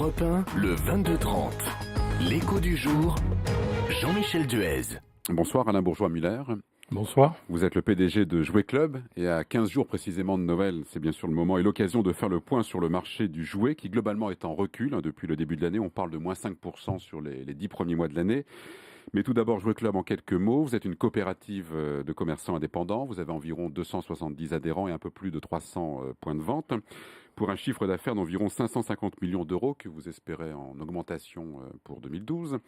Europe 1, le 22-30. L'écho du jour, Jean-Michel Duez. Bonsoir Alain Bourgeois-Muller. Bonsoir. Vous êtes le PDG de Jouet Club et à 15 jours précisément de Noël, c'est bien sûr le moment et l'occasion de faire le point sur le marché du jouet qui globalement est en recul. Depuis le début de l'année, on parle de moins 5% sur les 10 premiers mois de l'année. Mais tout d'abord, Jouet Club en quelques mots. Vous êtes une coopérative de commerçants indépendants. Vous avez environ 270 adhérents et un peu plus de 300 points de vente pour un chiffre d'affaires d'environ 550 millions d'euros que vous espérez en augmentation pour 2012.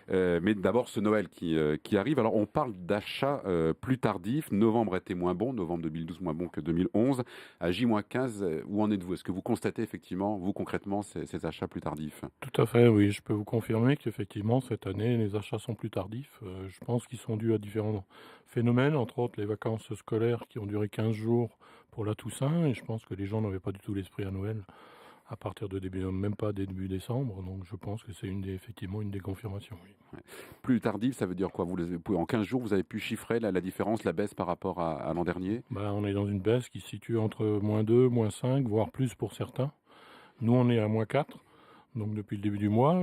Mais d'abord, ce Noël qui arrive. Alors, on parle d'achats plus tardifs. Novembre était moins bon, novembre 2012 moins bon que 2011. À J-15, où en êtes-vous? Est-ce que vous constatez effectivement, vous concrètement, ces achats plus tardifs? Tout à fait, oui. Je peux vous confirmer qu'effectivement, cette année, les achats sont plus tardifs. Je pense qu'ils sont dus à différents phénomènes, entre autres les vacances scolaires qui ont duré 15 jours pour la Toussaint. Et je pense que les gens n'avaient pas du tout l'esprit à Noël à partir de même pas début décembre. Donc je pense que c'est effectivement une des confirmations. Oui. Ouais. Plus tardif, ça veut dire quoi? En 15 jours, vous avez pu chiffrer la différence, la baisse par rapport à l'an dernier? On est dans une baisse qui se situe entre -2, -5, voire plus pour certains. Nous, on est à -4. Donc depuis le début du mois,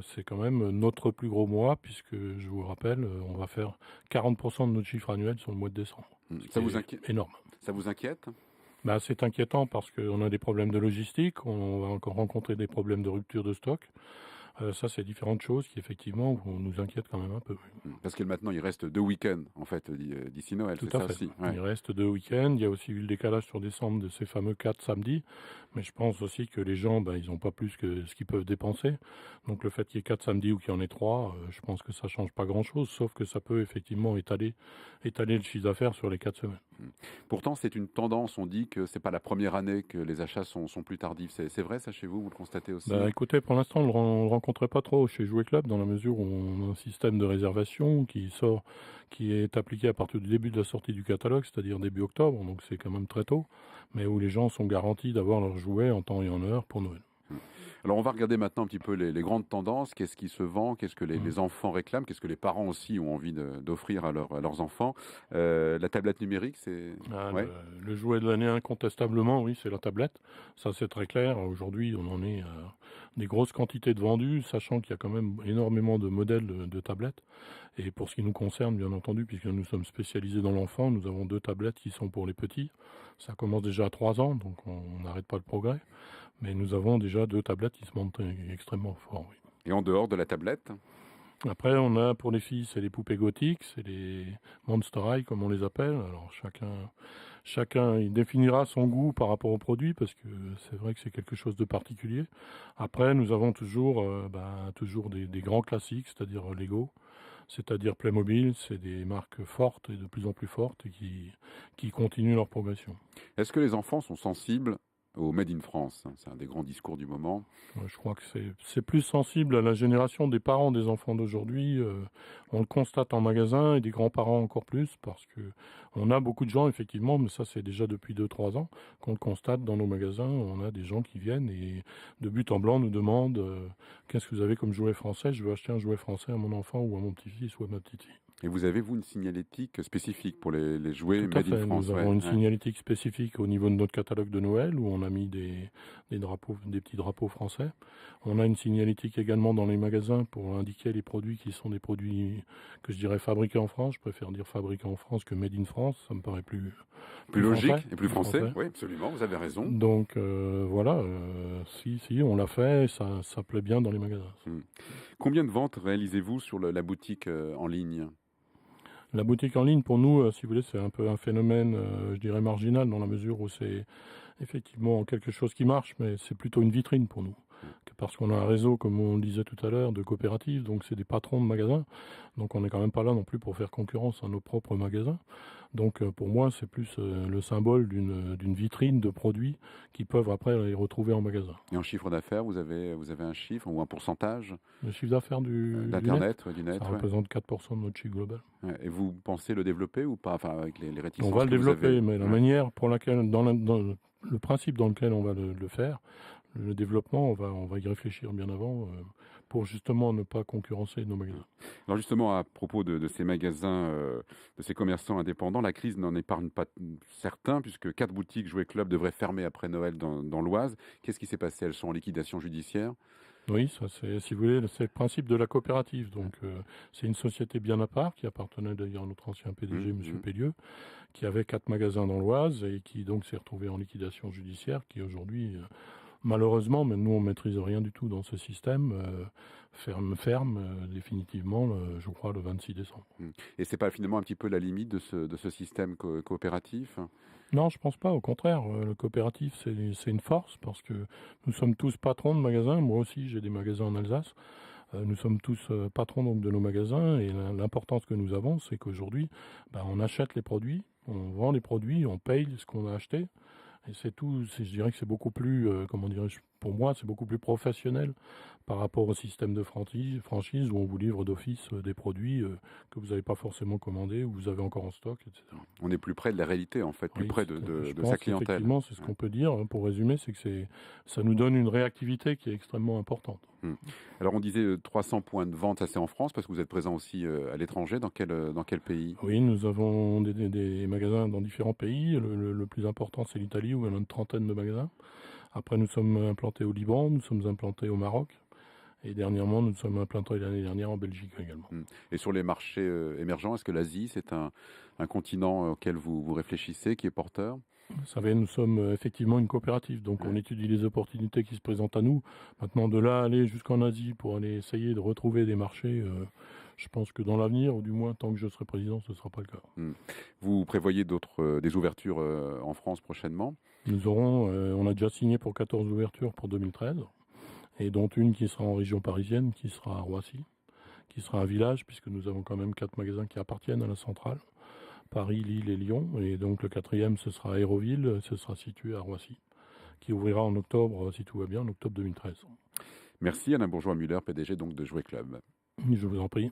c'est quand même notre plus gros mois, puisque je vous rappelle, on va faire 40% de notre chiffre annuel sur le mois de décembre. Ça vous inquiète? Énorme. Ça vous inquiète? C'est inquiétant parce qu'on a des problèmes de logistique, on va encore rencontrer des problèmes de rupture de stock. Ça, c'est différentes choses qui, effectivement, nous inquiètent quand même un peu. Parce que maintenant, il reste 2 week-ends, en fait, d'ici Noël, Tout c'est à ça fait. aussi. Ouais. Il reste 2 week-ends. Il y a aussi eu le décalage sur décembre de ces fameux 4 samedis. Mais je pense aussi que les gens, ils n'ont pas plus que ce qu'ils peuvent dépenser. Donc le fait qu'il y ait 4 samedis ou qu'il y en ait 3, je pense que ça ne change pas grand-chose, sauf que ça peut effectivement étaler le chiffre d'affaires sur les 4 semaines. Pourtant, c'est une tendance. On dit que ce n'est pas la première année que les achats sont plus tardifs. C'est vrai, ça, chez vous? Vous le constatez aussi? Écoutez, pour l'instant, on ne le rencontrait pas trop chez Jouet Club, dans la mesure où on a un système de réservation qui est appliqué à partir du début de la sortie du catalogue, c'est-à-dire début octobre, donc c'est quand même très tôt, mais où les gens sont garantis d'avoir leurs jouets en temps et en heure pour Noël. Alors, on va regarder maintenant un petit peu les grandes tendances. Qu'est-ce qui se vend? Qu'est-ce que les enfants réclament? Qu'est-ce que les parents aussi ont envie d'offrir à leurs enfants? La tablette numérique, c'est... Ouais. Le jouet de l'année, incontestablement, oui, c'est la tablette. Ça, c'est très clair. Aujourd'hui, on en est à des grosses quantités de vendus, sachant qu'il y a quand même énormément de modèles de tablettes. Et pour ce qui nous concerne, bien entendu, puisque nous sommes spécialisés dans l'enfant, nous avons 2 tablettes qui sont pour les petits. Ça commence déjà à 3 ans, donc on n'arrête pas le progrès. Mais nous avons déjà 2 tablettes qui se montent extrêmement fort. Oui. Et en dehors de la tablette? Après, on a pour les filles, c'est les poupées gothiques, c'est les Monster High comme on les appelle. Alors chacun il définira son goût par rapport au produit, parce que c'est vrai que c'est quelque chose de particulier. Après, nous avons toujours des grands classiques, c'est-à-dire Lego, c'est-à-dire Playmobil. C'est des marques fortes et de plus en plus fortes et qui continuent leur progression. Est-ce que les enfants sont sensibles au Made in France? C'est un des grands discours du moment. Je crois que c'est plus sensible à la génération des parents des enfants d'aujourd'hui. On le constate en magasin, et des grands-parents encore plus, parce que on a beaucoup de gens, effectivement, mais ça c'est déjà depuis 2-3 ans qu'on le constate dans nos magasins. On a des gens qui viennent et de but en blanc nous demandent qu'est-ce que vous avez comme jouet français? Je veux acheter un jouet français à mon enfant ou à mon petit-fils ou à ma petite-fille. Et vous avez, vous, une signalétique spécifique pour les jouets Tout à Made in fait. France? Nous avons une signalétique spécifique au niveau de notre catalogue de Noël, où on a mis des drapeaux, des petits drapeaux français. On a une signalétique également dans les magasins pour indiquer les produits qui sont des produits que je dirais fabriqués en France. Je préfère dire fabriqués en France que Made in France. Ça me paraît plus logique français, et plus français. Oui, absolument, vous avez raison. Donc voilà, si, on l'a fait, ça plaît bien dans les magasins. Combien de ventes réalisez-vous sur la boutique en ligne? La boutique en ligne, pour nous, si vous voulez, c'est un peu un phénomène, je dirais, marginal, dans la mesure où c'est effectivement quelque chose qui marche, mais c'est plutôt une vitrine pour nous. Parce qu'on a un réseau, comme on le disait tout à l'heure, de coopératives, donc c'est des patrons de magasins. Donc on n'est quand même pas là non plus pour faire concurrence à nos propres magasins. Donc pour moi, c'est plus le symbole d'une vitrine de produits qui peuvent après les retrouver en magasin. Et en chiffre d'affaires, vous avez un chiffre ou un pourcentage? Le chiffre d'affaires d'Internet, du net, ça représente 4% de notre chiffre global. Et vous pensez le développer ou pas, enfin, avec les réticences? On va le développer, mais la manière pour laquelle, dans le principe dans lequel on va le faire, le développement, on va y réfléchir bien avant pour justement ne pas concurrencer nos magasins. Alors justement, à propos de ces magasins, de ces commerçants indépendants, la crise n'en épargne pas certains, puisque 4 boutiques Jouet Club devraient fermer après Noël dans l'Oise. Qu'est-ce qui s'est passé? Elles sont en liquidation judiciaire? Oui, ça c'est, si vous voulez, c'est le principe de la coopérative. Donc c'est une société bien à part qui appartenait d'ailleurs à notre ancien PDG, Monsieur Pellieu, qui avait 4 magasins dans l'Oise et qui donc s'est retrouvé en liquidation judiciaire, qui aujourd'hui, malheureusement, mais nous on maîtrise rien du tout dans ce système, ferme définitivement, je crois, le 26 décembre. Et c'est pas finalement un petit peu la limite de ce système coopératif? Non, je pense pas. Au contraire, le coopératif, c'est une force parce que nous sommes tous patrons de magasins. Moi aussi, j'ai des magasins en Alsace. Nous sommes tous patrons donc de nos magasins et l'importance que nous avons, c'est qu'aujourd'hui, on achète les produits, on vend les produits, on paye ce qu'on a acheté. Et c'est tout. Je dirais que c'est beaucoup plus, comment dirais-je, pour moi, c'est beaucoup plus professionnel par rapport au système de franchise où on vous livre d'office des produits que vous n'avez pas forcément commandés ou vous avez encore en stock, etc. On est plus près de la réalité, en fait, plus près de sa clientèle. Effectivement, c'est ce qu'on peut dire. Pour résumer, c'est que ça nous donne une réactivité qui est extrêmement importante. Alors, on disait 300 points de vente, ça c'est en France, parce que vous êtes présent aussi à l'étranger. Dans quel pays? Oui, nous avons des magasins dans différents pays. Le plus important, c'est l'Italie, où il y a une trentaine de magasins. Après, nous sommes implantés au Liban, nous sommes implantés au Maroc. Et dernièrement, nous sommes implantés l'année dernière en Belgique également. Et sur les marchés émergents, est-ce que l'Asie, c'est un continent auquel vous réfléchissez, qui est porteur? Vous savez, nous sommes effectivement une coopérative, donc on étudie les opportunités qui se présentent à nous. Maintenant, de là, aller jusqu'en Asie pour aller essayer de retrouver des marchés, je pense que dans l'avenir, ou du moins tant que je serai président, ce ne sera pas le cas. Vous prévoyez des ouvertures en France prochainement? Nous aurons, on a déjà signé pour 14 ouvertures pour 2013, et dont une qui sera en région parisienne, qui sera à Roissy, qui sera un village, puisque nous avons quand même 4 magasins qui appartiennent à la centrale. Paris, Lille et Lyon. Et donc le 4e, ce sera Aéroville, ce sera situé à Roissy, qui ouvrira en octobre, si tout va bien, en octobre 2013. Merci Alain Bourgeois-Müller, PDG donc de Jouet Club. Je vous en prie.